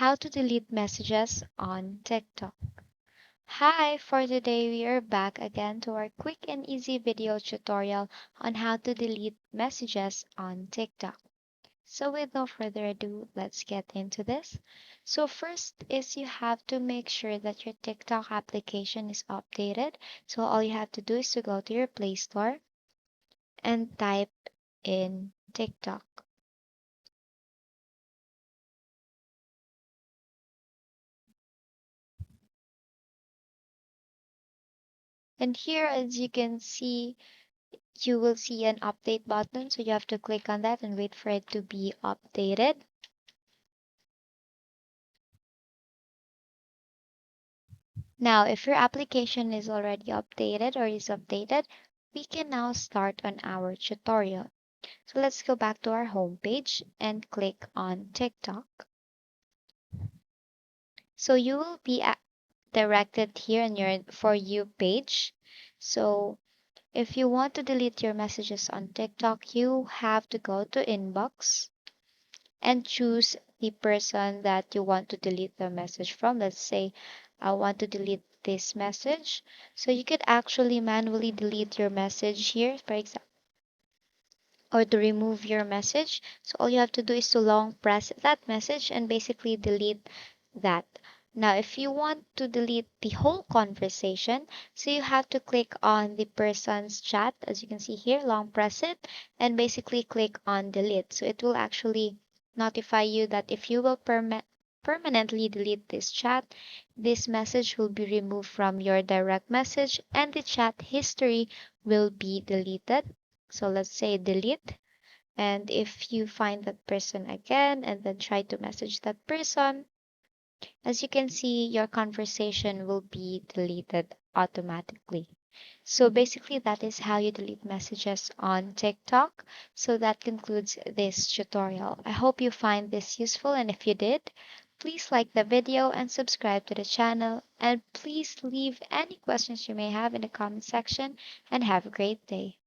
How to delete messages on TikTok. Hi, for today we are back again to our quick and easy video tutorial on how to delete messages on TikTok. So with no further ado, let's get into this. So first is you have to make sure that your TikTok application is updated. So all you have to do is to go to your Play Store and type in TikTok. And here, as you can see, you will see an update button. So you have to click on that and wait for it to be updated. Now, if your application is already updated or is updated, we can now start on our tutorial. So let's go back to our home page and click on TikTok. So you will be directed here on your For You page. So if you want to delete your messages on TikTok, you have to go to Inbox and choose the person that you want to delete the message from. Let's say I want to delete this message. So you could actually manually delete your message here, for example, or to remove your message. So all you have to do is to long press that message and basically delete that. Now, if you want to delete the whole conversation, so you have to click on the person's chat, as you can see here, long press it, and basically click on delete. So it will actually notify you that if you will permanently delete this chat, this message will be removed from your direct message and the chat history will be deleted. So let's say delete. And if you find that person again and then try to message that person, as you can see, your conversation will be deleted automatically. So basically, that is how you delete messages on TikTok. So that concludes this tutorial. I hope you find this useful, and if you did, please like the video and subscribe to the channel. And please leave any questions you may have in the comment section, and have a great day.